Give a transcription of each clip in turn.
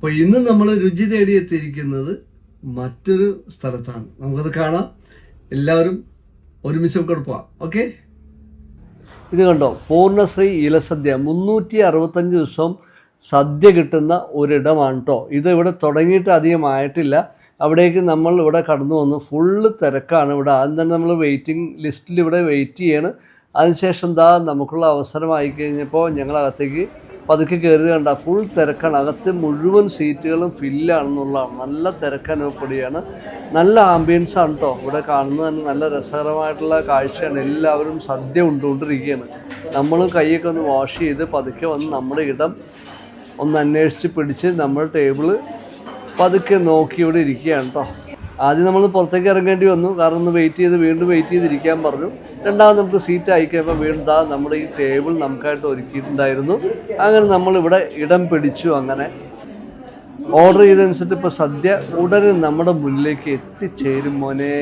അപ്പോൾ ഇന്ന് നമ്മൾ രുചി തേടിയെത്തിയിരിക്കുന്നത് മറ്റൊരു സ്ഥലത്താണ്. നമുക്കത് കാണാം. എല്ലാവരും ഒരുമിച്ച് നമുക്ക് പോവാം. ഓക്കെ, ഇത് കണ്ടോ, പൂർണ്ണശ്രീ ഇലസദ്യ 365 ദിവസവും സദ്യ കിട്ടുന്ന ഒരിടമാണ് കേട്ടോ. ഇത് ഇവിടെ തുടങ്ങിയിട്ട് അധികം ആയിട്ടില്ല. അവിടേക്ക് നമ്മൾ ഇവിടെ കടന്നു വന്നു. ഫുള്ള് തിരക്കാണ് ഇവിടെ. ആദ്യം തന്നെ നമ്മൾ വെയിറ്റിംഗ് ലിസ്റ്റിൽ ഇവിടെ വെയിറ്റ് ചെയ്യാണ്. അതിനുശേഷം നമുക്കുള്ള അവസരമായി കഴിഞ്ഞപ്പോൾ ഞങ്ങളകത്തേക്ക് പതുക്കെ കയറി കണ്ട ഫുൾ തിരക്കാണ്. അകത്ത് മുഴുവൻ സീറ്റുകളും ഫില്ലാണെന്നുള്ളതാണ്. നല്ല തിരക്ക് അനുഭവപ്പെടുകയാണ്. നല്ല ആംബിയൻസ് ആണ് കേട്ടോ ഇവിടെ കാണുന്നത്. തന്നെ നല്ല രസകരമായിട്ടുള്ള കാഴ്ചയാണ്. എല്ലാവരും സദ്യ ഉണ്ടുകൊണ്ടിരിക്കുകയാണ്. നമ്മൾ കൈയൊക്കെ ഒന്ന് വാഷ് ചെയ്ത് പതുക്കെ വന്ന് നമ്മുടെ ഇടം ഒന്ന് അന്വേഷിച്ച് പിടിച്ച് നമ്മുടെ ടേബിള് പതുക്കെ നോക്കി ഇവിടെ ഇരിക്കുകയാണ് കേട്ടോ. ആദ്യം നമ്മൾ പുറത്തേക്ക് ഇറങ്ങേണ്ടി വന്നു, കാരണം ഒന്ന് വീണ്ടും വെയിറ്റ് ചെയ്തിരിക്കാൻ പറഞ്ഞു. രണ്ടാമത് നമുക്ക് സീറ്റ് അയക്കുമ്പോൾ വീണ്ടും നമ്മുടെ ഈ ടേബിൾ നമുക്കായിട്ട് ഒരുക്കിയിട്ടുണ്ടായിരുന്നു. അങ്ങനെ നമ്മളിവിടെ ഇടം പിടിച്ചു. അങ്ങനെ ഓർഡർ ചെയ്തനുസരിച്ച് ഇപ്പോൾ സദ്യ ഉടനെ നമ്മുടെ മുന്നിലേക്ക് എത്തിച്ചേരും. മോനെ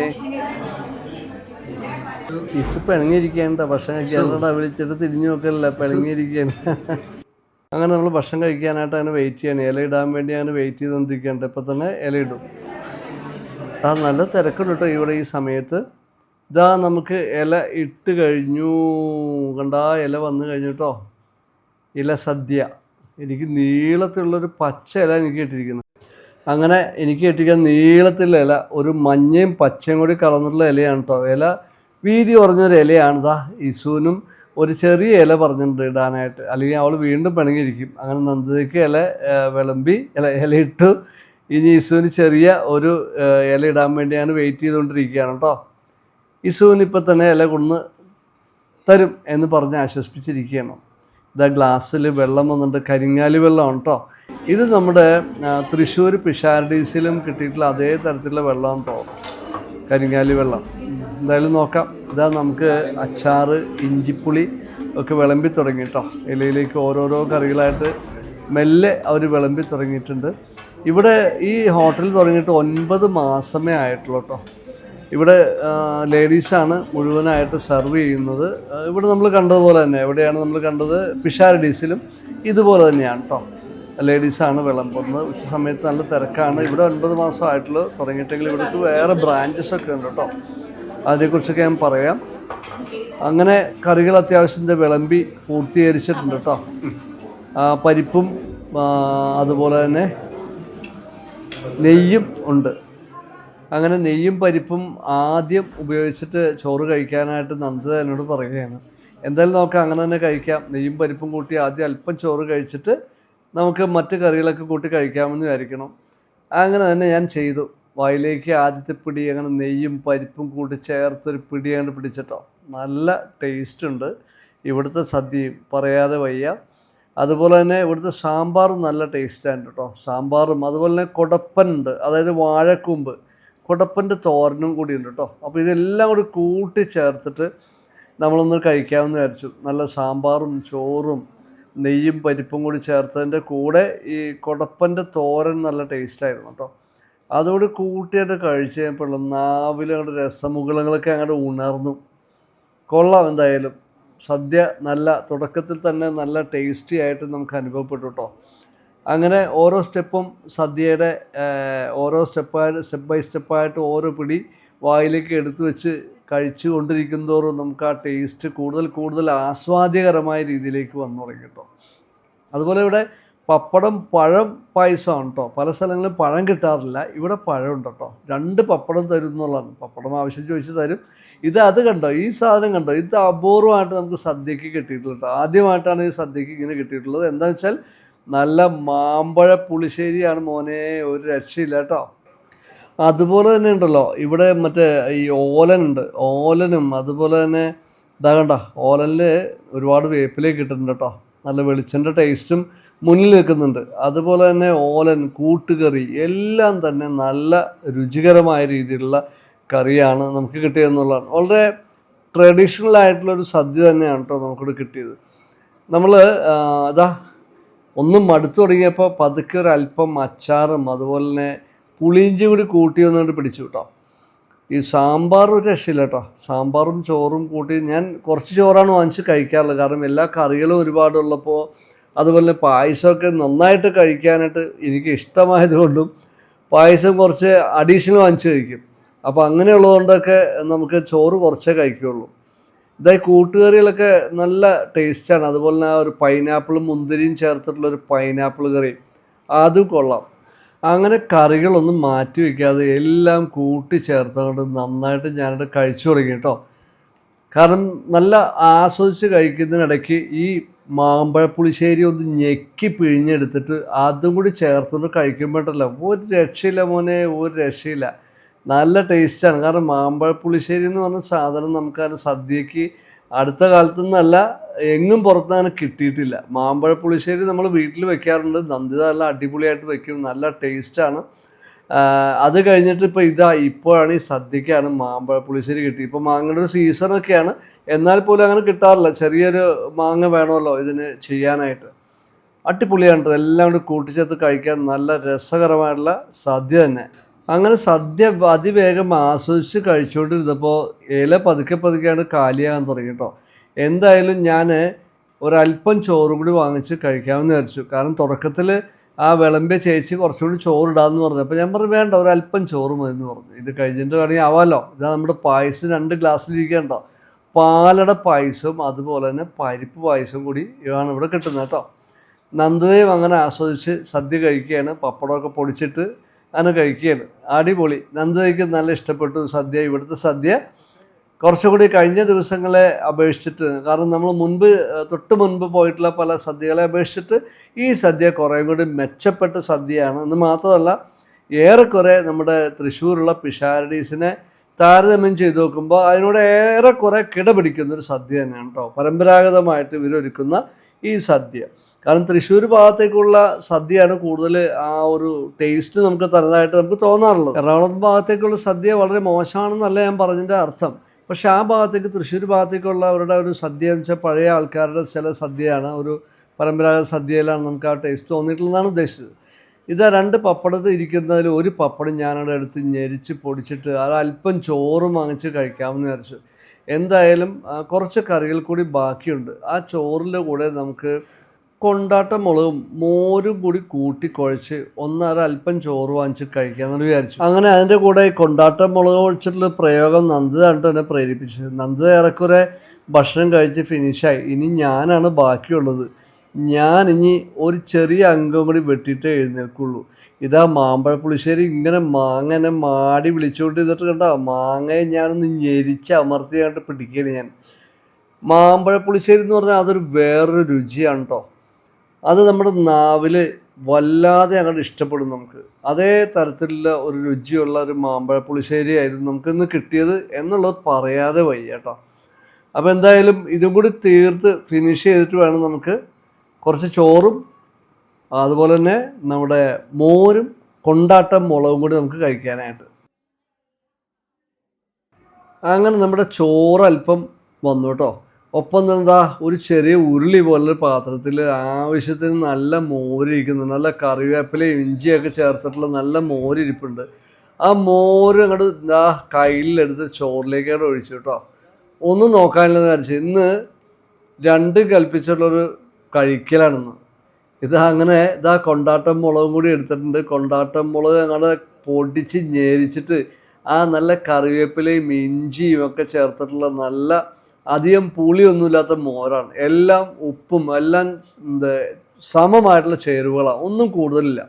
ഇസിപ്പോൾ ഇണങ്ങിയിരിക്കേണ്ട ഭക്ഷണം കഴിക്കാനായിട്ട് വിളിച്ചിട്ട് തിരിഞ്ഞു നോക്കല്ല, പിണങ്ങിയിരിക്കുകയാണ്. അങ്ങനെ നമ്മൾ ഭക്ഷണം കഴിക്കാനായിട്ട് അങ്ങനെ വെയിറ്റ് ചെയ്യണം. ഇല ഇടാൻ വേണ്ടി അങ്ങനെ വെയിറ്റ് ചെയ്തുകൊണ്ടിരിക്കുകയാണ്. ഇപ്പം തന്നെ ഇല ഇടും. നല്ല തിരക്കുണ്ട് കേട്ടോ ഇവിടെ ഈ സമയത്ത്. നമുക്ക് ഇല ഇട്ട് കഴിഞ്ഞു. കണ്ടാ ഇല വന്നു കഴിഞ്ഞു കേട്ടോ. ഇല സദ്യ എനിക്ക് നീളത്തിലുള്ളൊരു പച്ച ഇല എനിക്ക് കിട്ടിയിരിക്കുന്നത്. അങ്ങനെ എനിക്ക് കിട്ടിയിരിക്കുന്ന നീളത്തിലുള്ള ഇല ഒരു മഞ്ഞയും പച്ചയും കൂടി കലർന്നിട്ടുള്ള ഇലയാണ് കേട്ടോ. ഇല വീതി കുറഞ്ഞൊരു ഇലയാണ്. ഇസുവിനും ഒരു ചെറിയ ഇല പറഞ്ഞിട്ടുണ്ട് ഇടാനായിട്ട്, അല്ലെങ്കിൽ അവൾ വീണ്ടും പിണങ്ങിയിരിക്കും. അങ്ങനെ നന്ദിക്ക് വിളമ്പി ഇല ഇട്ടു. ഇനി ഇസുവിന് ചെറിയ ഒരു ഇല ഇടാൻ വേണ്ടിയാണ് വെയിറ്റ് ചെയ്തുകൊണ്ടിരിക്കുകയാണ് കേട്ടോ. ഇസുവിന് ഇപ്പം തന്നെ ഇല കൊണ്ടുവന്ന് തരും എന്ന് പറഞ്ഞ് ആശ്വസിപ്പിച്ചിരിക്കുകയാണ്. ഗ്ലാസ്സിൽ വെള്ളം വന്നിട്ട് കരിങ്ങാലി വെള്ളമാണ് കേട്ടോ. ഇത് നമ്മുടെ തൃശ്ശൂർ പിഷാരഡീസിലും കിട്ടിയിട്ടുള്ള അതേ തരത്തിലുള്ള വെള്ളമാണെന്ന് തോന്നുന്നു, കരിങ്ങാലി വെള്ളം. എന്തായാലും നോക്കാം. നമുക്ക് അച്ചാറ്, ഇഞ്ചിപ്പുളി ഒക്കെ വിളമ്പി തുടങ്ങി കേട്ടോ. ഇലയിലേക്ക് ഓരോരോ കറികളായിട്ട് മെല്ലെ അവർ വിളമ്പി തുടങ്ങിയിട്ടുണ്ട്. ഇവിടെ ഈ ഹോട്ടൽ തുടങ്ങിയിട്ട് 9 മാസമേ ആയിട്ടുള്ളൂ കേട്ടോ. ഇവിടെ ലേഡീസാണ് മുഴുവനായിട്ട് സെർവ് ചെയ്യുന്നത്. ഇവിടെ നമ്മൾ കണ്ടതുപോലെ തന്നെ, എവിടെയാണ് നമ്മൾ കണ്ടത്, പിഷാരഡീസിലും ഇതുപോലെ തന്നെയാണ് കേട്ടോ. ലേഡീസാണ് വിളമ്പുന്നത്. ഉച്ച സമയത്ത് നല്ല തിരക്കാണ്. ഇവിടെ 9 മാസം ആയിട്ടുള്ളൂ തുടങ്ങിയിട്ടെങ്കിൽ ഇവിടേക്ക് വേറെ ബ്രാഞ്ചസൊക്കെ ഉണ്ട് കേട്ടോ. അതിനെക്കുറിച്ചൊക്കെ ഞാൻ പറയാം. അങ്ങനെ കറികൾ അത്യാവശ്യത്തിൻ്റെ വിളമ്പി പൂർത്തീകരിച്ചിട്ടുണ്ട് കേട്ടോ. പരിപ്പും അതുപോലെ തന്നെ നെയ്യും ഉണ്ട്. അങ്ങനെ നെയ്യും പരിപ്പും ആദ്യം ഉപയോഗിച്ചിട്ട് ചോറ് കഴിക്കാനായിട്ട് നന്ദിത എന്നോട് പറയുകയാണ്. എന്തായാലും നമുക്ക് അങ്ങനെ തന്നെ കഴിക്കാം. നെയ്യും പരിപ്പും കൂട്ടി ആദ്യം അല്പം ചോറ് കഴിച്ചിട്ട് നമുക്ക് മറ്റ് കറികളൊക്കെ കൂട്ടി കഴിക്കാമെന്ന് വിചാരിക്കണം. അങ്ങനെ തന്നെ ഞാൻ ചെയ്തു. വായിലേക്ക് ആദ്യത്തെ പിടി അങ്ങനെ നെയ്യും പരിപ്പും കൂട്ടി ചേർത്തൊരു പിടി അങ്ങോട്ട് പിടിച്ചിട്ടോ. നല്ല ടേസ്റ്റ് ഉണ്ട് ഇവിടുത്തെ സദ്യയും, പറയാതെ വയ്യ. അതുപോലെ തന്നെ ഇവിടുത്തെ സാമ്പാറും നല്ല ടേസ്റ്റാണ് കേട്ടോ. സാമ്പാറും അതുപോലെ തന്നെ കുടപ്പനുണ്ട്, അതായത് വാഴക്കൂമ്പ്, കുടപ്പൻ്റെ തോരനും കൂടി ഉണ്ട് കേട്ടോ. അപ്പോൾ ഇതെല്ലാം കൂടി കൂട്ടി ചേർത്തിട്ട് നമ്മളൊന്ന് കഴിക്കാമെന്ന് വിചാരിച്ചു. നല്ല സാമ്പാറും ചോറും നെയ്യും പരിപ്പും കൂടി ചേർത്തതിൻ്റെ കൂടെ ഈ കുടപ്പൻ്റെ തോരൻ നല്ല ടേസ്റ്റായിരുന്നു കേട്ടോ. അതുകൂടി കൂട്ടിയിട്ട് കഴിച്ച് കഴിഞ്ഞപ്പോൾ നാവിൽ അങ്ങോട്ട് രസമുകുളങ്ങളൊക്കെ അങ്ങോട്ട് ഉണർന്നു. കൊള്ളാം. എന്തായാലും സദ്യ നല്ല തുടക്കത്തിൽ തന്നെ നല്ല ടേസ്റ്റി ആയിട്ട് നമുക്ക് അനുഭവപ്പെട്ടു കേട്ടോ. അങ്ങനെ ഓരോ സ്റ്റെപ്പും സദ്യയുടെ സ്റ്റെപ്പ് ബൈ സ്റ്റെപ്പായിട്ട് ഓരോ പിടി വായിലേക്ക് എടുത്തു വെച്ച് കഴിച്ചു കൊണ്ടിരിക്കുന്നതോറും നമുക്ക് ആ ടേസ്റ്റ് കൂടുതൽ ആസ്വാദ്യകരമായ രീതിയിലേക്ക് വന്നു തുടങ്ങി കേട്ടോ. അതുപോലെ ഇവിടെ പപ്പടം, പഴം പായസമാണ് കേട്ടോ. പല സ്ഥലങ്ങളിലും പഴം കിട്ടാറില്ല, ഇവിടെ പഴം ഉണ്ട് കേട്ടോ. 2 പപ്പടം തരും എന്നുള്ളതാണ്. പപ്പടം ആവശ്യം ചോദിച്ച് തരും. അത് കണ്ടോ, ഈ സാധനം കണ്ടോ, ഇത് അപൂർവമായിട്ട് നമുക്ക് സദ്യക്ക് കിട്ടിയിട്ടുള്ളത്. ആദ്യമായിട്ടാണ് ഈ സദ്യക്ക് ഇങ്ങനെ കിട്ടിയിട്ടുള്ളത്. എന്താണെന്ന് വെച്ചാൽ നല്ല മാമ്പഴ പുളിശ്ശേരിയാണ് മോനെ, ഒരു രക്ഷയില്ല കേട്ടോ. അതുപോലെ തന്നെ ഉണ്ടല്ലോ ഇവിടെ മറ്റേ ഈ ഓലനുണ്ട്, ഓലനും അതുപോലെ തന്നെ കണ്ട ഓലനിൽ ഒരുപാട് വേപ്പിലേക്ക് ഇട്ടിട്ടുണ്ട് കേട്ടോ. നല്ല വെളിച്ചെൻ്റെ ടേസ്റ്റും മുന്നിൽ നിൽക്കുന്നുണ്ട്. അതുപോലെ തന്നെ ഓലൻ, കൂട്ടുകറി എല്ലാം തന്നെ നല്ല രുചികരമായ രീതിയിലുള്ള കറിയാണ് നമുക്ക് കിട്ടിയതെന്നുള്ളതാണ്. വളരെ ട്രഡീഷണൽ ആയിട്ടുള്ളൊരു സദ്യ തന്നെയാണ് കേട്ടോ നമുക്കിവിടെ കിട്ടിയത്. നമ്മൾ ഒന്നും മടുത്തു തുടങ്ങിയപ്പോൾ പതുക്കെ ഒരല്പം അച്ചാറും അതുപോലെ തന്നെ പുളിയിഞ്ചി കൂടി കൂട്ടി ഒന്നുകൊണ്ട് പിടിച്ചു കേട്ടോ. ഈ സാമ്പാർ ഒരു രക്ഷയില്ല കേട്ടോ. സാമ്പാറും ചോറും കൂട്ടി ഞാൻ കുറച്ച് ചോറാണ് വാങ്ങിച്ച് കഴിക്കാറുള്ളത്, കാരണം എല്ലാ കറികളും ഒരുപാടുള്ളപ്പോൾ അതുപോലെ തന്നെ പായസമൊക്കെ നന്നായിട്ട് കഴിക്കാനായിട്ട് എനിക്ക് ഇഷ്ടമായതുകൊണ്ടും പായസം കുറച്ച് അഡീഷണൽ വാങ്ങിച്ച് കഴിക്കും. അപ്പോൾ അങ്ങനെയുള്ളതുകൊണ്ടൊക്കെ നമുക്ക് ചോറ് കുറച്ചേ കഴിക്കുകയുള്ളൂ. ഇതായി കൂട്ടുകറികളൊക്കെ നല്ല ടേസ്റ്റാണ്. അതുപോലെ തന്നെ ഒരു പൈനാപ്പിളും മുന്തിരിയും ചേർത്തിട്ടുള്ളൊരു പൈനാപ്പിൾ കറി അതും കൊള്ളാം. അങ്ങനെ കറികളൊന്നും മാറ്റി വയ്ക്കാതെ എല്ലാം കൂട്ടി ചേർത്തുകൊണ്ട് നന്നായിട്ട് ഞാനത് കഴിച്ചു തുടങ്ങി കേട്ടോ. കാരണം നല്ല ആസ്വദിച്ച് കഴിക്കുന്നതിനിടയ്ക്ക് ഈ മാമ്പഴ പുളിശ്ശേരി ഒന്ന് ഞെക്കി പിഴിഞ്ഞെടുത്തിട്ട് അതും കൂടി ചേർത്തുകൊണ്ട് കഴിക്കുമ്പോഴല്ലോ ഒരു രക്ഷയില്ല മോനെ, ഒരു രക്ഷയില്ല. നല്ല ടേസ്റ്റാണ്. കാരണം മാമ്പഴ പുളിശ്ശേരി എന്ന് പറഞ്ഞ സാധനം നമുക്കത് സദ്യക്ക് അടുത്ത കാലത്തുനിന്നല്ല എങ്ങും പുറത്തങ്ങനെ കിട്ടിയിട്ടില്ല. മാമ്പഴ പുളിശ്ശേരി നമ്മൾ വീട്ടിൽ വെക്കാറുണ്ട്. നന്ദിത നല്ല അടിപൊളിയായിട്ട് വെക്കും, നല്ല ടേസ്റ്റാണ്. അത് കഴിഞ്ഞിട്ട് ഇപ്പോഴാണ് ഈ സദ്യക്കാണ് മാമ്പഴ പുളിശ്ശേരി കിട്ടി. ഇപ്പോൾ മാങ്ങയുടെ ഒരു സീസണൊക്കെയാണ്, എന്നാൽ പോലും അങ്ങനെ കിട്ടാറില്ല. ചെറിയൊരു മാങ്ങ വേണമല്ലോ ഇതിന് ചെയ്യാനായിട്ട്. അടിപൊളിയാണ്. എല്ലാം കൂടി കൂട്ടിച്ചേർത്ത് കഴിക്കാൻ നല്ല രസകരമായിട്ടുള്ള സദ്യ തന്നെ. അങ്ങനെ സദ്യ അതിവേഗം ആസ്വദിച്ച് കഴിച്ചുകൊണ്ടിരുന്നപ്പോൾ ഇല പതുക്കെ പതുക്കെയാണ് കാലിയാകാൻ തുടങ്ങി കേട്ടോ. എന്തായാലും ഞാൻ ഒരല്പം ചോറും കൂടി വാങ്ങിച്ച് കഴിക്കാമെന്ന് വിചാരിച്ചു. കാരണം തുടക്കത്തിൽ ആ വിളമ്പിയ ചേച്ചി കുറച്ചുകൂടി ചോറിടാമെന്ന് പറഞ്ഞു. അപ്പോൾ ഞാൻ പറഞ്ഞു വേണ്ട, ഒരല്പം ചോറ് മതി എന്ന് പറഞ്ഞു. ഇത് കഴിഞ്ഞിട്ട് വേണമെങ്കിൽ ആവാമല്ലോ. ഇതാ നമ്മുടെ പായസം 2 ഗ്ലാസ്സിലിരിക്കണ്ടോ. പാലട പായസവും അതുപോലെ തന്നെ പരിപ്പ് പായസവും കൂടി ആണ് ഇവിടെ കിട്ടുന്നത് കേട്ടോ. നന്ദതയും അങ്ങനെ ആസ്വദിച്ച് സദ്യ കഴിക്കുകയാണ്. പപ്പടമൊക്കെ പൊടിച്ചിട്ട് അങ്ങനെ കഴിക്കുകയാണ്. അടിപൊളി. നന്ദതയ്ക്ക് നല്ല ഇഷ്ടപ്പെട്ടു സദ്യ. ഇവിടുത്തെ സദ്യ കുറച്ചുകൂടി കഴിഞ്ഞ ദിവസങ്ങളെ അപേക്ഷിച്ചിട്ട്, കാരണം നമ്മൾ തൊട്ട് മുൻപ് പോയിട്ടുള്ള പല സദ്യകളെ അപേക്ഷിച്ചിട്ട് ഈ സദ്യ കുറേ കൂടി മെച്ചപ്പെട്ട സദ്യയാണ്. എന്ന് മാത്രമല്ല ഏറെക്കുറെ നമ്മുടെ തൃശ്ശൂരുള്ള പിഷാരഡീസിനെ താരതമ്യം ചെയ്ത് നോക്കുമ്പോൾ അതിനോട് ഏറെക്കുറെ കിടപിടിക്കുന്നൊരു സദ്യ തന്നെയാണ് കേട്ടോ, പരമ്പരാഗതമായിട്ട് ഇവരൊരുക്കുന്ന ഈ സദ്യ. കാരണം തൃശ്ശൂർ ഭാഗത്തേക്കുള്ള സദ്യയാണ് കൂടുതൽ ആ ഒരു ടേസ്റ്റ് നമുക്ക് തരുന്നതായിട്ട് നമുക്ക് തോന്നാറുള്ളത്. എറണാകുളം ഭാഗത്തേക്കുള്ള സദ്യ വളരെ മോശമാണെന്നല്ല ഞാൻ പറഞ്ഞതിൻ്റെ അർത്ഥം. പക്ഷേ ആ ഭാഗത്തേക്ക്, തൃശ്ശൂർ ഭാഗത്തേക്കുള്ള അവരുടെ ഒരു സദ്യ എന്ന് വെച്ചാൽ പഴയ ആൾക്കാരുടെ ചില സദ്യയാണ്, ഒരു പരമ്പരാഗത സദ്യയിലാണ് നമുക്ക് ആ ടേസ്റ്റ് തോന്നിയിട്ടുള്ളതാണ് ഉദ്ദേശിച്ചത്. ഇതാ 2 പപ്പടത്തിൽ ഇരിക്കുന്നതിൽ ഒരു പപ്പടം ഞാനവിടെ എടുത്ത് ഞെരിച്ച് പൊടിച്ചിട്ട് അല്പം ചോറും വാങ്ങിച്ച് കഴിക്കാമെന്ന് വിചാരിച്ചു. എന്തായാലും കുറച്ച് കറികൾ കൂടി ബാക്കിയുണ്ട്. ആ ചോറിൻ്റെ കൂടെ നമുക്ക് കൊണ്ടാട്ട മുളകും മോരും കൂടി കൂട്ടിക്കുഴച്ച് അല്പം ചോറ് വാങ്ങിച്ച് കഴിക്കാമെന്ന് വിചാരിച്ചു. അങ്ങനെ അതിൻ്റെ കൂടെ കൊണ്ടാട്ട മുളക് ഒഴിച്ചിട്ടുള്ള പ്രയോഗം നന്ദിതാണ് തന്നെ പ്രേരിപ്പിച്ചത്. നന്ദിത ഏറെക്കുറെ ഭക്ഷണം കഴിച്ച് ഫിനിഷായി. ഇനി ഞാനാണ് ബാക്കിയുള്ളത്. ഞാനിനി ഒരു ചെറിയ അംഗം കൂടി വെട്ടിയിട്ടേ എഴുന്നേൽക്കുള്ളൂ. ഇതാ മാമ്പഴ പുളിശ്ശേരി ഇങ്ങനെ മാങ്ങനെ മാടി വിളിച്ചുകൊണ്ട് ഇരുന്നിട്ട് കണ്ടോ, മാങ്ങയെ ഞാനൊന്ന് ഞെരിച്ച് അമർത്തി കണ്ട് പിടിക്കുകയാണ് ഞാൻ. മാമ്പഴ പുളിശ്ശേരി എന്ന് പറഞ്ഞാൽ അതൊരു വേറൊരു രുചിയാണ് കേട്ടോ. അത് നമ്മുടെ നാവിൽ വല്ലാതെ അങ്ങോട്ട് ഇഷ്ടപ്പെടും നമുക്ക്. അതേ തരത്തിലുള്ള ഒരു രുചിയുള്ള ഒരു മാമ്പഴ പുളിശ്ശേരി ആയിരുന്നു നമുക്കിന്ന് കിട്ടിയത് എന്നുള്ളത് പറയാതെ വയ്യ കേട്ടോ. അപ്പോൾ എന്തായാലും ഇതും കൂടി തീർത്ത് ഫിനിഷ് ചെയ്തിട്ട് വേണം നമുക്ക് കുറച്ച് ചോറും അതുപോലെ തന്നെ നമ്മുടെ മോരും കൊണ്ടാട്ടം മുളകും കൂടി നമുക്ക് കഴിക്കാനായിട്ട്. അങ്ങനെ നമ്മുടെ ചോറ് അല്പം വന്നു കേട്ടോ. ഒപ്പം എന്താ ഒരു ചെറിയ ഉരുളി പോലൊരു പാത്രത്തിൽ ആവശ്യത്തിന് നല്ല മോരിരിക്കുന്നു. നല്ല കറിവേപ്പിലയും ഇഞ്ചിയൊക്കെ ചേർത്തിട്ടുള്ള നല്ല മോരിരിപ്പുണ്ട്. ആ മോര് അങ്ങോട്ട് എന്താ കയ്യിലെടുത്ത് ചോറിലേക്കാണ് ഒഴിച്ചു കേട്ടോ. ഒന്നും നോക്കാനില്ലെന്ന് വിചാരിച്ചു. ഇന്ന് 2 കൽപ്പിച്ചുള്ളൊരു കഴിക്കലാണെന്ന്. അങ്ങനെ കൊണ്ടാട്ടം മുളകും കൂടി എടുത്തിട്ടുണ്ട്. കൊണ്ടാട്ടം മുളക് അങ്ങനെ പൊടിച്ച് ഞെരിച്ചിട്ട് ആ നല്ല കറിവേപ്പിലയും ഇഞ്ചിയും ഒക്കെ ചേർത്തിട്ടുള്ള നല്ല അധികം പുളിയൊന്നുമില്ലാത്ത മോരാണ്. എല്ലാം ഉപ്പും എല്ലാം സമമായിട്ടുള്ള ചേരുവകളാണ്, ഒന്നും കൂടുതലില്ല.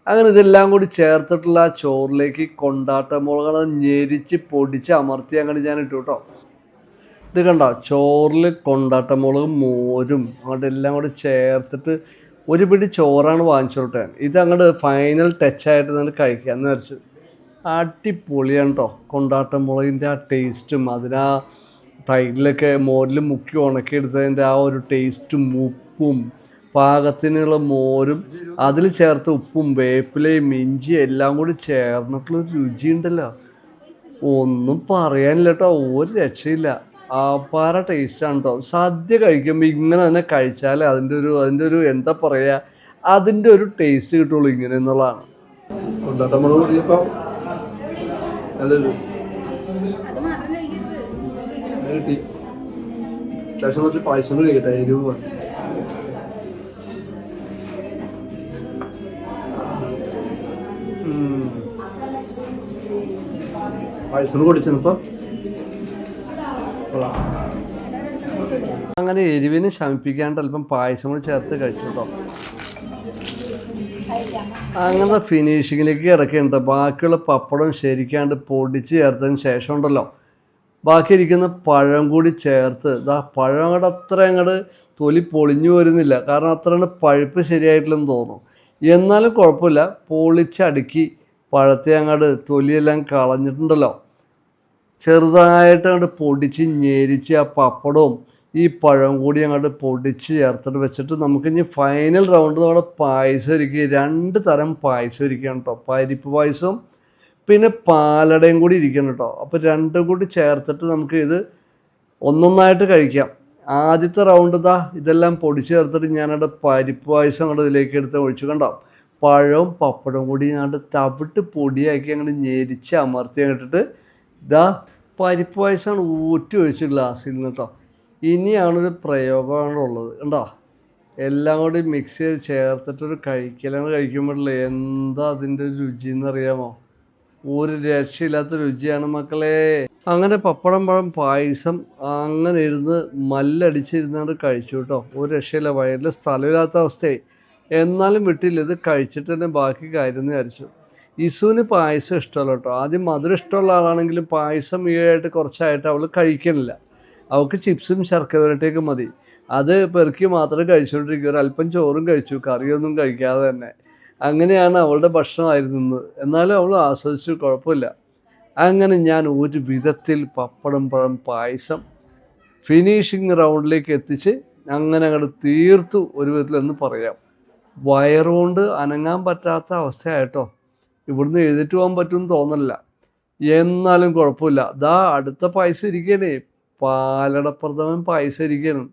അങ്ങനെ ഇതെല്ലാം കൂടി ചേർത്തിട്ടുള്ള ആ ചോറിലേക്ക് കൊണ്ടാട്ട മുളക് ഞെരിച്ച് പൊടിച്ച് അമർത്തി അങ്ങനെ ഞാൻ ഇട്ടു കേട്ടോ. ഇത് കണ്ടോ, ചോറിൽ കൊണ്ടാട്ട മുളകും മോരും അങ്ങോട്ട് എല്ലാം കൂടി ചേർത്തിട്ട് ഒരു പിടി ചോറാണ് വാങ്ങിച്ചോട്ടെ. ഇത് അങ്ങോട്ട് ഫൈനൽ ടച്ചായിട്ട് നമ്മൾ കഴിക്കാമെന്ന് വിചാരിച്ചു. അടിപൊളിയാണ് കേട്ടോ. കൊണ്ടാട്ട മുളകിൻ്റെ ആ ടേസ്റ്റും അതിനാ തൈരിലൊക്കെ മോരിൽ മുക്കി ഉണക്കിയെടുത്തതിൻ്റെ ആ ഒരു ടേസ്റ്റും ഉപ്പും പാകത്തിനുള്ള മോരും അതിൽ ചേർത്ത് ഉപ്പും വേപ്പിലയും ഇഞ്ചിയും എല്ലാം കൂടി ചേർന്നിട്ടുള്ളൊരു രുചിയുണ്ടല്ലോ, ഒന്നും പറയാനില്ല കേട്ടോ. ഒരു രക്ഷയില്ല. അപാര ടേസ്റ്റാണ് കേട്ടോ. സദ്യ കഴിക്കുമ്പോൾ ഇങ്ങനെ തന്നെ കഴിച്ചാൽ അതിൻ്റെ ഒരു എന്താ പറയുക, അതിൻ്റെ ഒരു ടേസ്റ്റ് കിട്ടുള്ളൂ ഇങ്ങനെ എന്നുള്ളതാണ്. കൊണ്ടാട്ടം മുളക് കൂടിയപ്പോൾ നല്ലൊരു കിട്ടി. അത്യാവശ്യം കുറച്ച് പായസം കൂടി കഴിക്കട്ടെ, എരിവ്. പായസം കുടിച്ചപ്പോ അങ്ങനെ എരിവിന് ശമിപ്പിക്കാണ്ട് അല്പം പായസം കൂടി ചേർത്ത് കഴിച്ചു കേട്ടോ. അങ്ങനെ ഫിനിഷിങ്ങിലേക്ക് കിടക്കുന്നുണ്ട്. ബാക്കിയുള്ള പപ്പടം ശരിക്കാണ്ട് പൊടിച്ച് ചേർത്തതിന് ശേഷം ഉണ്ടല്ലോ ബാക്കി ഇരിക്കുന്ന പഴം കൂടി ചേർത്ത് പഴം അങ്ങോട്ട് അത്ര അങ്ങോട്ട് തൊലി പൊളിഞ്ഞു വരുന്നില്ല, കാരണം അത്ര പഴുപ്പ് ശരിയായിട്ടില്ലെന്ന് തോന്നുന്നു. എന്നാലും കുഴപ്പമില്ല, പൊളിച്ചടുക്കി പഴത്തെ അങ്ങോട്ട് തൊലിയെല്ലാം കളഞ്ഞിട്ടുണ്ടല്ലോ. ചെറുതായിട്ട് അങ്ങോട്ട് പൊടിച്ച് ഞെരിച്ച് ആ പപ്പടവും ഈ പഴം കൂടി അങ്ങോട്ട് പൊടിച്ച് ചേർത്തിട്ട് വെച്ചിട്ട് നമുക്കിനി ഫൈനൽ റൗണ്ട് നമ്മുടെ പായസം ഇരിക്കുക. 2 തരം പായസം ഇരിക്കണം കേട്ടോ. പരിപ്പ് പായസവും പിന്നെ പാലടയും കൂടി ഇരിക്കണം കേട്ടോ. അപ്പോൾ 2 കൂടി ചേർത്തിട്ട് നമുക്ക് ഇത് ഒന്നൊന്നായിട്ട് കഴിക്കാം. ആദ്യത്തെ റൗണ്ട് ഇതെല്ലാം പൊടിച്ച് ചേർത്തിട്ട് ഞാനവിടെ പരിപ്പ് പായസം അങ്ങോട്ട് ഇതിലേക്ക് എടുത്ത് ഒഴിച്ചു. കണ്ടോ, പഴവും പപ്പടവും കൂടി അങ്ങോട്ട് തവിട്ട് പൊടിയാക്കി അങ്ങോട്ട് ഞെരിച്ച് അമർത്തി അങ്ങോട്ടിട്ട് പരിപ്പ് പായസമാണ് ഊറ്റി ഒഴിച്ച് ഗ്ലാസ്സിൽ നിന്ന് കേട്ടോ. ഇനിയാണൊരു പ്രയോഗമാണ് ഉള്ളത്. കണ്ടോ, എല്ലാം കൂടി മിക്സ് ചെയ്ത് ചേർത്തിട്ടൊരു കഴിക്കലാണ് കഴിക്കുമ്പോഴല്ലേ എന്താ അതിൻ്റെ രുചി എന്നറിയാമോ? ഒരു രക്ഷയില്ലാത്ത രുചിയാണ് മക്കളെ. അങ്ങനെ പപ്പടം പഴം പായസം അങ്ങനെ ഇരുന്ന് മല്ലടിച്ചിരുന്നാണ്ട് കഴിച്ചു കേട്ടോ. ഒരു രക്ഷയില്ല, വയറിൽ സ്ഥലമില്ലാത്ത അവസ്ഥയായി. എന്നാലും വിട്ടില്ല, ഇത് കഴിച്ചിട്ട് തന്നെ ബാക്കി കാര്യം എന്ന് വിചാരിച്ചു. ഇസുവിന് പായസം ഇഷ്ടമല്ല കേട്ടോ. ആദ്യം മധുരം ഇഷ്ടമുള്ള ആളാണെങ്കിലും പായസം ഈയായിട്ട് കുറച്ചായിട്ട് അവൾ കഴിക്കണില്ല. അവൾക്ക് ചിപ്സും ശർക്കര വരട്ടിയൊക്കെ മതി. അത് പെറുക്കി മാത്രമേ കഴിച്ചുകൊണ്ടിരിക്കുക. ഒരല്പം ചോറും കഴിച്ചു, കറിയൊന്നും കഴിക്കാതെ തന്നെ. അങ്ങനെയാണ് അവളുടെ ഭക്ഷണമായിരുന്നത്. എന്നാലും അവൾ ആസ്വദിച്ചു, കുഴപ്പമില്ല. അങ്ങനെ ഞാൻ ഒരു വിധത്തിൽ പപ്പടം പഴം പായസം ഫിനിഷിങ് റൗണ്ടിലേക്ക് എത്തിച്ച് അങ്ങനെ അങ്ങോട്ട് തീർത്തു ഒരു വിധത്തിലെന്ന് പറയാം. വയറുകൊണ്ട് അനങ്ങാൻ പറ്റാത്ത അവസ്ഥയായിട്ടോ. ഇവിടുന്ന് എഴുതിട്ട് പോകാൻ പറ്റുമെന്ന് തോന്നണില്ല. എന്നാലും കുഴപ്പമില്ല. അടുത്ത പായസം ഇരിക്കണേ, പാലടപ്രഥമൻ പായസം ഇരിക്കണം.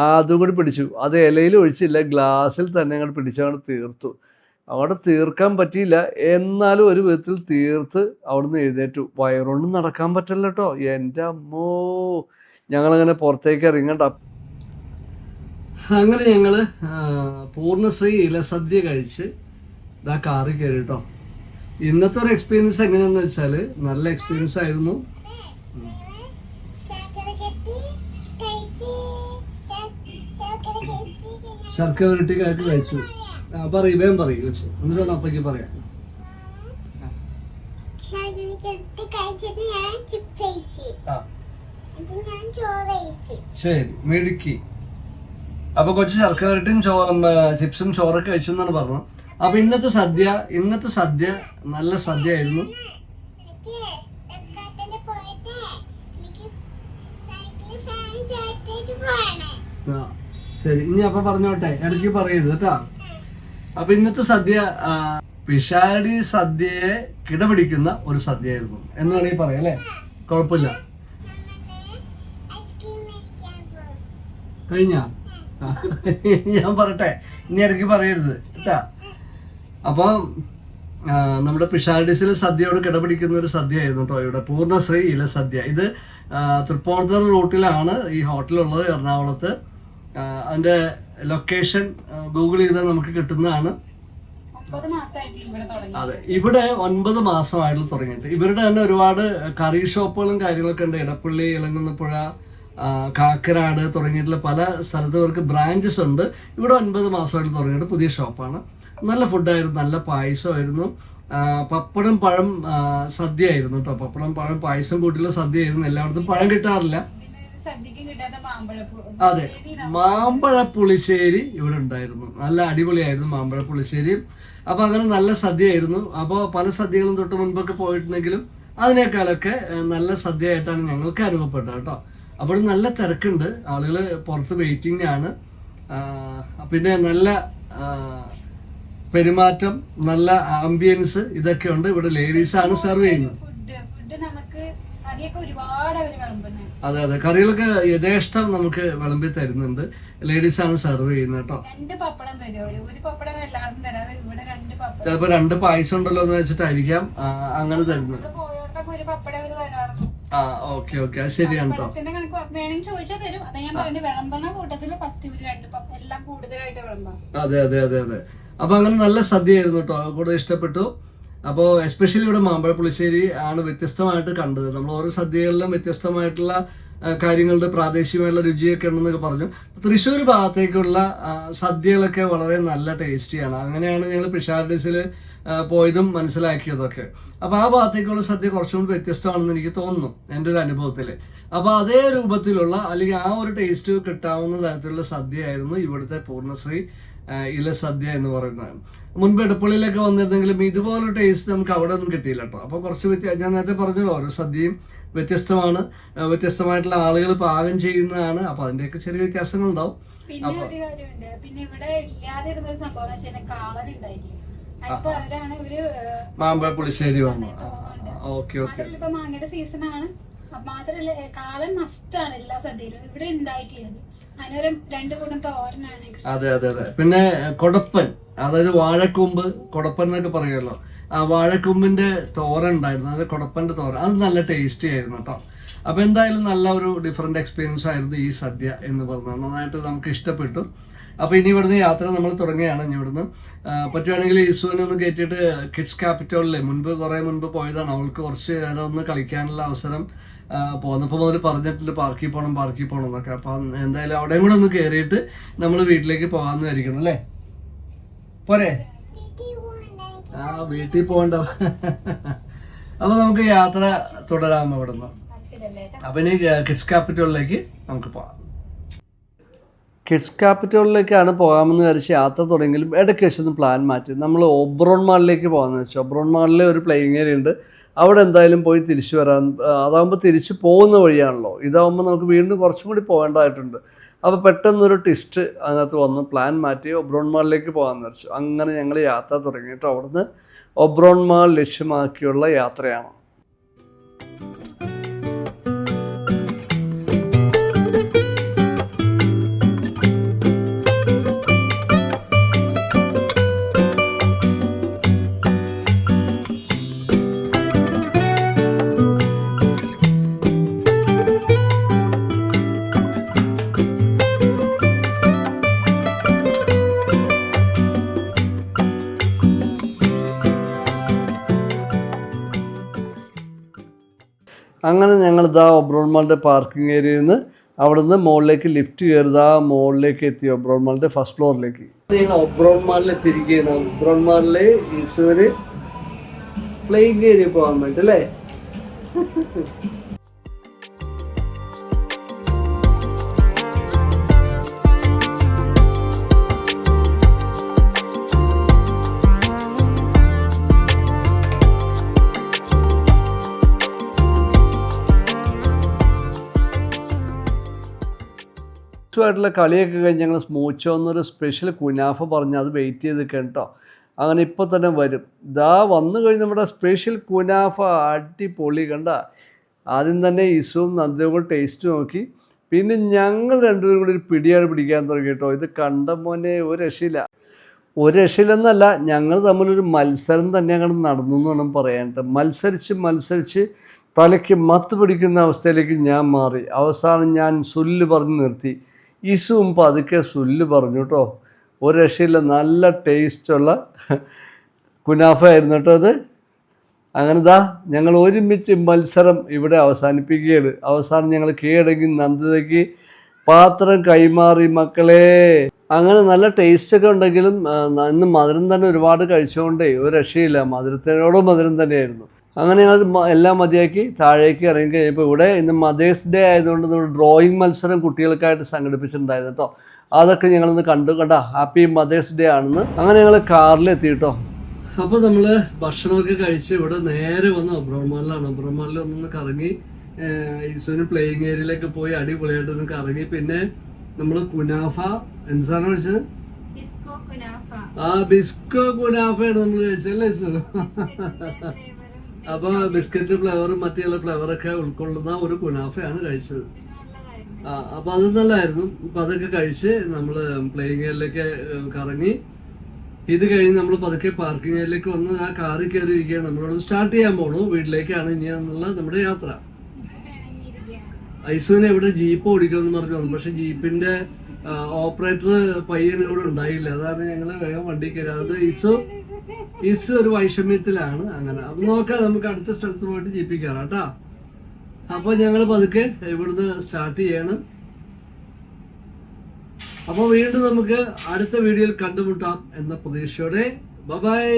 അതും കൂടി പിടിച്ചു. അത് ഇലയിൽ ഒഴിച്ചില്ല, ഗ്ലാസ്സിൽ തന്നെ അങ്ങോട്ട് പിടിച്ച് അങ്ങോട്ട് തീർത്തു. അവിടെ തീർക്കാൻ പറ്റിയില്ല, എന്നാലും ഒരു വിധത്തിൽ തീർത്ത് അവിടുന്ന് എഴുന്നേറ്റു. വയറുകൊണ്ട് നടക്കാൻ പറ്റില്ല കേട്ടോ. എൻ്റെ അമ്മോ, ഞങ്ങളങ്ങനെ പുറത്തേക്ക് ഇറങ്ങണ്ട. അങ്ങനെ ഞങ്ങൾ പൂർണ്ണശ്രീ ഇലസദ്യ കഴിച്ച് കാറിൽ കയറി കേട്ടോ. ഇന്നത്തെ ഒരു എക്സ്പീരിയൻസ് എങ്ങനെയാണെന്ന് വെച്ചാൽ നല്ല എക്സ്പീരിയൻസ് ആയിരുന്നു. ശർക്കര വരട്ടി കഴിച്ചു. പറയും, വേഗം പറയും വെച്ചു. എന്നിട്ടാണ് അപ്പയ്ക്ക് പറയാം. ശരി, മിടുക്കി. അപ്പൊ കൊച്ചു ശർക്കര വരട്ടിയും ചിപ്സും ചോറൊക്കെ കഴിച്ചു എന്നാണ് പറഞ്ഞത്. അപ്പൊ ഇന്നത്തെ സദ്യ നല്ല സദ്യ ആയിരുന്നു. ശരി, ഇനി അപ്പൊ പറഞ്ഞോട്ടെ, ഇടയ്ക്ക് പറയരുത് കേട്ടാ. അപ്പൊ ഇന്നത്തെ സദ്യ പിഷാരടി സദ്യയെ കിടപിടിക്കുന്ന ഒരു സദ്യയായിരുന്നു എന്ന് വേണമെങ്കിൽ പറയാം അല്ലേ? കുഴപ്പമില്ല. കഴിഞ്ഞ ഞാൻ പറയട്ടെ, ഇനി ഇടയ്ക്ക് പറയരുത് കേട്ടാ. അപ്പം നമ്മുടെ പിഷാരഡിസിലെ സദ്യയോട് കിടപിടിക്കുന്ന ഒരു സദ്യയായിരുന്നു കേട്ടോ ഇവിടെ പൂർണ്ണശ്രീ ഇല സദ്യ. ഇത് തൃപ്പൂണിത്തുറ റൂട്ടിലാണ് ഈ ഹോട്ടലുള്ളത്, എറണാകുളത്ത്. അതിൻ്റെ ലൊക്കേഷൻ ഗൂഗിൾ ചെയ്താൽ നമുക്ക് കിട്ടുന്നതാണ്. അതെ, ഇവിടെ 9 മാസമായിട്ട് തുടങ്ങിയിട്ട്. ഇവരുടെ തന്നെ ഒരുപാട് കറി ഷോപ്പുകളും കാര്യങ്ങളൊക്കെ ഉണ്ട്. ഇടപ്പള്ളി, ഇളങ്ങുന്നപ്പുഴ, കാക്കനാട് തുടങ്ങിയിട്ടുള്ള പല സ്ഥലത്ത് ഇവർക്ക് ബ്രാഞ്ചസ് ഉണ്ട്. ഇവിടെ 9 മാസമായിട്ട് തുടങ്ങിയിട്ട് പുതിയ ഷോപ്പാണ്. നല്ല ഫുഡായിരുന്നു, നല്ല പായസമായിരുന്നു. പപ്പടം പഴം സദ്യ ആയിരുന്നു കേട്ടോ. പപ്പടം പഴം പായസം കൂട്ടിയുള്ള സദ്യ ആയിരുന്നു. എല്ലായിടത്തും പഴം കിട്ടാറില്ല. അതെ, മാമ്പഴ പുളിശ്ശേരി ഇവിടെ ഉണ്ടായിരുന്നു. നല്ല അടിപൊളിയായിരുന്നു മാമ്പഴ പുളിശ്ശേരി. അപ്പൊ അങ്ങനെ നല്ല സദ്യയായിരുന്നു. അപ്പോൾ പല സദ്യകളും തൊട്ട് മുൻപൊക്കെ പോയിട്ടുണ്ടെങ്കിലും അതിനേക്കാളൊക്കെ നല്ല സദ്യയായിട്ടാണ് ഞങ്ങൾക്ക് അനുഭവപ്പെട്ടത് കേട്ടോ. അപ്പോൾ നല്ല തിരക്കുണ്ട്, ആളുകൾ പുറത്ത് വെയിറ്റിംഗ് ആണ്. പിന്നെ നല്ല പെരുമാറ്റം, നല്ല ആംബിയൻസ് ഇതൊക്കെ ഉണ്ട്. ഇവിടെ ലേഡീസ് ആണ് സെർവ് ചെയ്യുന്നത്. അതെ അതെ, കറികളൊക്കെ യഥേഷ്ടം നമുക്ക് വിളമ്പി തരുന്നുണ്ട്. ലേഡീസ് ആണ് സെർവ് ചെയ്യുന്നത് കേട്ടോ. ചിലപ്പോ 2 പായസം ഉണ്ടല്ലോ എന്ന് വെച്ചിട്ടായിരിക്കാം അങ്ങനെ തരുന്നത്. ആ, ഓക്കെ ഓക്കെ, അത് ശരിയാണ് കേട്ടോ. അതെ അതെ അതെ അതെ. അപ്പോൾ അങ്ങനെ നല്ല സദ്യയായിരുന്നു കേട്ടോ, കൂടുതൽ ഇഷ്ടപ്പെട്ടു. അപ്പോൾ എസ്പെഷ്യലി ഇവിടെ മാമ്പഴ പുളിശ്ശേരി ആണ് വ്യത്യസ്തമായിട്ട് കണ്ടത്. നമ്മൾ ഓരോ സദ്യകളിലും വ്യത്യസ്തമായിട്ടുള്ള കാര്യങ്ങളുടെ പ്രാദേശികമായിട്ടുള്ള രുചിയൊക്കെ ഉണ്ടെന്നൊക്കെ പറഞ്ഞു. തൃശ്ശൂർ ഭാഗത്തേക്കുള്ള സദ്യകളൊക്കെ വളരെ നല്ല ടേസ്റ്റിയാണ്. അങ്ങനെയാണ് ഞങ്ങൾ പിഷാരഡീസിൽ പോയതും മനസ്സിലാക്കിയതൊക്കെ. അപ്പോൾ ആ ഭാഗത്തേക്കുള്ള സദ്യ കുറച്ചുകൂടി വ്യത്യസ്തമാണെന്ന് എനിക്ക് തോന്നുന്നു എൻ്റെ ഒരു അനുഭവത്തിൽ. അപ്പോൾ അതേ രൂപത്തിലുള്ള അല്ലെങ്കിൽ ആ ഒരു ടേസ്റ്റ് കിട്ടാവുന്ന തരത്തിലുള്ള സദ്യയായിരുന്നു ഇവിടുത്തെ പൂർണ്ണശ്രീ ഇല സദ്യ എന്ന് പറയുന്നത്. മുൻപ് എടപ്പള്ളിയിലൊക്കെ വന്നിരുന്നെങ്കിലും ഇതുപോലൊരു ടേസ്റ്റ് നമുക്ക് അവിടെ ഒന്നും കിട്ടിയില്ല കേട്ടോ. അപ്പോൾ കുറച്ച് ഞാൻ നേരത്തെ പറഞ്ഞല്ലോ, ഓരോ സദ്യയും വ്യത്യസ്തമാണ്, വ്യത്യസ്തമായിട്ടുള്ള ആളുകൾ പാകം ചെയ്യുന്നതാണ്. അപ്പൊ അതിന്റെയൊക്കെ ചെറിയ വ്യത്യാസങ്ങൾ ഉണ്ടാവും. പിന്നെ ഒരു കാര്യമുണ്ട്, പിന്നെ ഇവിടെ ഇല്ലാതിരുന്ന ഒരു സംഭവം കാളൻ ഉണ്ടായില്ലേ, അപ്പൊ അവരാണ് ഇവര് മാമ്പഴ പുളിശ്ശേരി വന്നു. Okay okay. ഇപ്പൊ മാങ്ങയുടെ സീസൺ ആണ്, മാത്രല്ല കാളൻ മസ്റ്റാണ് എല്ലാ സദ്യയിലും. ഇവിടെ ഉണ്ടായിട്ടില്ലത്, അതിനൊരു 2 കൂട്ടം തോരനാണ്. അതെ അതെ അതെ. പിന്നെ കൊടപ്പൻ, അതായത് വാഴക്കൂമ്പ്, കൊടപ്പൻ എന്നൊക്കെ പറയുമല്ലോ, ആ വാഴക്കൂമ്പിന്റെ തോരൻ ഉണ്ടായിരുന്നു, അത് കൊടപ്പന്റെ തോരൻ. അത് നല്ല ടേസ്റ്റി ആയിരുന്നു കേട്ടോ. അപ്പൊ എന്തായാലും നല്ല ഒരു ഡിഫറെന്റ് എക്സ്പീരിയൻസ് ആയിരുന്നു ഈ സദ്യ എന്ന് പറഞ്ഞത്. നന്നായിട്ട് നമുക്ക് ഇഷ്ടപ്പെട്ടു. അപ്പൊ ഇനി ഇവിടുന്ന് യാത്ര നമ്മൾ തുടങ്ങുകയാണ്. ഇനി ഇവിടുന്ന് പറ്റുവാണെങ്കിൽ ഈസുവിനെ ഒന്ന് കയറ്റിയിട്ട് കിഡ്സ് ക്യാപിറ്റലിലെ കുറെ മുൻപ് പോയതാണ്. അവൾക്ക് കുറച്ച് നേരം ഒന്ന് കളിക്കാനുള്ള അവസരം പോന്നപ്പോൾ മുതൽ പറഞ്ഞിട്ടുണ്ട് പാർക്കിൽ പോകണം എന്നൊക്കെ. അപ്പൊ എന്തായാലും അവിടെയും കൂടെ ഒന്ന് കയറിയിട്ട് നമ്മൾ വീട്ടിലേക്ക് പോകാമെന്ന് വിചാരിക്കണം അല്ലേ? പോരെ? ആ, വീട്ടിൽ പോകണ്ട. അപ്പൊ നമുക്ക് യാത്ര തുടരാം ഇവിടുന്ന്. അപ്പൊ ഇനി കിഡ്സ് ക്യാപിറ്റലിലേക്ക് നമുക്ക് പോകാം. കിഡ്സ് ക്യാപിറ്റലിലേക്കാണ് പോകാമെന്ന് വിചാരിച്ച് യാത്ര തുടങ്ങിയെങ്കിലും ഇടയ്ക്ക് വെച്ചൊന്ന് പ്ലാൻ മാറ്റി നമ്മൾ ഒബ്രോൺ മാളിലേക്ക് പോകാമെന്ന് വെച്ചു. ഒബ്രോൺ മാളിൽ ഒരു പ്ലേയിങ് ഏരിയ ഉണ്ട്, അവിടെ എന്തായാലും പോയി തിരിച്ചു വരാൻ. അതാകുമ്പോൾ തിരിച്ചു പോകുന്ന വഴിയാണല്ലോ, ഇതാകുമ്പോൾ നമുക്ക് വീണ്ടും കുറച്ചും കൂടി പോകേണ്ടതായിട്ടുണ്ട്. അപ്പോൾ പെട്ടെന്നൊരു ട്വിസ്റ്റ് അതിനകത്ത് വന്ന് പ്ലാൻ മാറ്റി ഒബ്രോൺ മാളിലേക്ക് പോകാമെന്ന് വെച്ചു. അങ്ങനെ ഞങ്ങൾ യാത്ര തുടങ്ങിയിട്ട് അവിടുന്ന് ഒബ്രോൺ മാൾ ലക്ഷ്യമാക്കിയുള്ള യാത്രയാണ്. അങ്ങനെ ഞങ്ങൾ ഒബ്രോൺ മാളിൻ്റെ പാർക്കിംഗ് ഏരിയയിൽ നിന്ന് അവിടുന്ന് മുകളിലേക്ക് ലിഫ്റ്റ് കയറി മുകളിലേക്ക് എത്തി ഒബ്രോൺ മാളിൻ്റെ ഫസ്റ്റ് ഫ്ലോറിലേക്ക്. ഞങ്ങൾ ഒബ്രോൺ മാളിൽ എത്തിയിരിക്കുകയാണ്. ഒബ്രോൺ മാളിലെ ഈശ്വര് പ്ലേയിങ് ഏരിയ പോകാൻ വേണ്ടി അല്ലേ? ആയിട്ടുള്ള കളിയൊക്കെ കഴിഞ്ഞ് ഞങ്ങൾ സ്മൂച്ചോ എന്നൊരു സ്പെഷ്യൽ കുനാഫ പറഞ്ഞ് അത് വെയിറ്റ് ചെയ്ത് കേട്ടോ. അങ്ങനെ ഇപ്പോൾ തന്നെ വരും. വന്നു കഴിഞ്ഞ് നമ്മുടെ സ്പെഷ്യൽ കുനാഫ അടിപൊളി കണ്ട. ആദ്യം തന്നെ ഇസുവും നന്ദിയും കൂടെ ടേസ്റ്റ് നോക്കി, പിന്നെ ഞങ്ങൾ രണ്ടുപേരും കൂടി ഒരു പിടിയാണ് പിടിക്കാൻ തുടങ്ങി കേട്ടോ. ഇത് കണ്ട മോനെ ഒരു രക്ഷയില്ലെന്നല്ല, ഞങ്ങൾ തമ്മിലൊരു മത്സരം തന്നെ അങ്ങോട്ട് നടന്നു എന്ന് വേണം പറയാനായിട്ട്. മത്സരിച്ച് തലയ്ക്ക് മത്ത് പിടിക്കുന്ന അവസ്ഥയിലേക്ക് ഞാൻ മാറി. അവസാനം ഞാൻ സുല്ല് പറഞ്ഞ് നിർത്തി. ഇസുവും പതുക്കെ സുല്ല് പറഞ്ഞു കേട്ടോ. ഒരു രക്ഷയില്ല, നല്ല ടേസ്റ്റുള്ള കുനാഫ ആയിരുന്നു കേട്ടോ അത്. അങ്ങനെ ഞങ്ങൾ ഒരുമിച്ച് മത്സരം ഇവിടെ അവസാനിപ്പിക്കുകയാണ്. അവസാനം ഞങ്ങൾ കീഴടങ്ങി നന്ദിതയ്ക്ക് പാത്രം കൈമാറി മക്കളെ. അങ്ങനെ നല്ല ടേസ്റ്റൊക്കെ ഉണ്ടെങ്കിലും ഇന്ന് മധുരം തന്നെ ഒരുപാട് കഴിച്ചുകൊണ്ടേ ഒരു രക്ഷയില്ല, മധുരത്തിനോടും മധുരം തന്നെയായിരുന്നു. അങ്ങനെ ഞങ്ങൾ എല്ലാം മതിയാക്കി താഴേക്ക് ഇറങ്ങി കഴിഞ്ഞപ്പോൾ ഇവിടെ ഇന്ന് മദേഴ്സ് ഡേ ആയതുകൊണ്ട് നമ്മൾ ഡ്രോയിങ് മത്സരം കുട്ടികൾക്കായിട്ട് സംഘടിപ്പിച്ചിട്ടുണ്ടായിരുന്നു കേട്ടോ. അതൊക്കെ ഞങ്ങളൊന്ന് കണ്ട ഹാപ്പി മദേഴ്സ് ഡേ ആണെന്ന്. അങ്ങനെ ഞങ്ങൾ കാറിലെത്തി കേട്ടോ. അപ്പോൾ നമ്മൾ ഭക്ഷണമൊക്കെ കഴിച്ച് ഇവിടെ നേരെ വന്ന് ഒബ്രോൺ മാളിലാണ്. ഒബ്രോൺ മാളിൽ ഒന്നൊന്ന് കറങ്ങി ഈസോന് പ്ലേയിങ് ഏരിയയിലേക്ക് പോയി അടിപൊളിയായിട്ടൊന്ന് കറങ്ങി. പിന്നെ നമ്മൾ കുനാഫ എന്താണ് കഴിച്ചത്? ബിസ്കോ കുനാഫയാണ് നമ്മൾ കഴിച്ചല്ലേ ഈസോ? അപ്പൊ ബിസ്ക്കറ്റ് ഫ്ലേവറും മറ്റുള്ള ഫ്ലേവറൊക്കെ ഉൾക്കൊള്ളുന്ന ഒരു കുനാഫയാണ് കഴിച്ചത്. അപ്പൊ അത് നല്ലതായിരുന്നു. അപ്പൊ അതൊക്കെ കഴിച്ച് നമ്മള് പ്ലേയിങ് ഏരിയയിലേക്ക് കറങ്ങി. ഇത് കഴിഞ്ഞ് നമ്മൾ പതുക്കെ പാർക്കിംഗ് ഏരിയയിലേക്ക് വന്ന് ആ കാറിൽ കയറിയിരിക്കുകയാണ്. നമ്മളോട് സ്റ്റാർട്ട് ചെയ്യാൻ പോണു. വീട്ടിലേക്കാണ് ഇനി എന്നുള്ള നമ്മുടെ യാത്ര. ഐസുവിനെ എവിടെ ജീപ്പ് ഓടിക്കുമെന്ന് പറഞ്ഞു വന്നു. പക്ഷെ ജീപ്പിന്റെ ഓപ്പറേറ്റർ പയ്യനും കൂടെ ഉണ്ടായില്ല, അതാണ് ഞങ്ങള് വേഗം വണ്ടി കയറാതെ. ഇസു ഒരു വൈഷമ്യത്തിലാണ്. അങ്ങനെ അപ്പൊ നോക്കാം, നമുക്ക് അടുത്ത സ്ഥലത്ത് പോയിട്ട് ജീപ്പിൽ കയറാം കേട്ടാ. അപ്പൊ ഞങ്ങള് പതുക്കെ ഇവിടുന്ന് സ്റ്റാർട്ട് ചെയ്യണം. അപ്പൊ വീണ്ടും നമുക്ക് അടുത്ത വീഡിയോയിൽ കണ്ടുമുട്ടാം എന്ന പ്രതീക്ഷയോടെ ബൈ.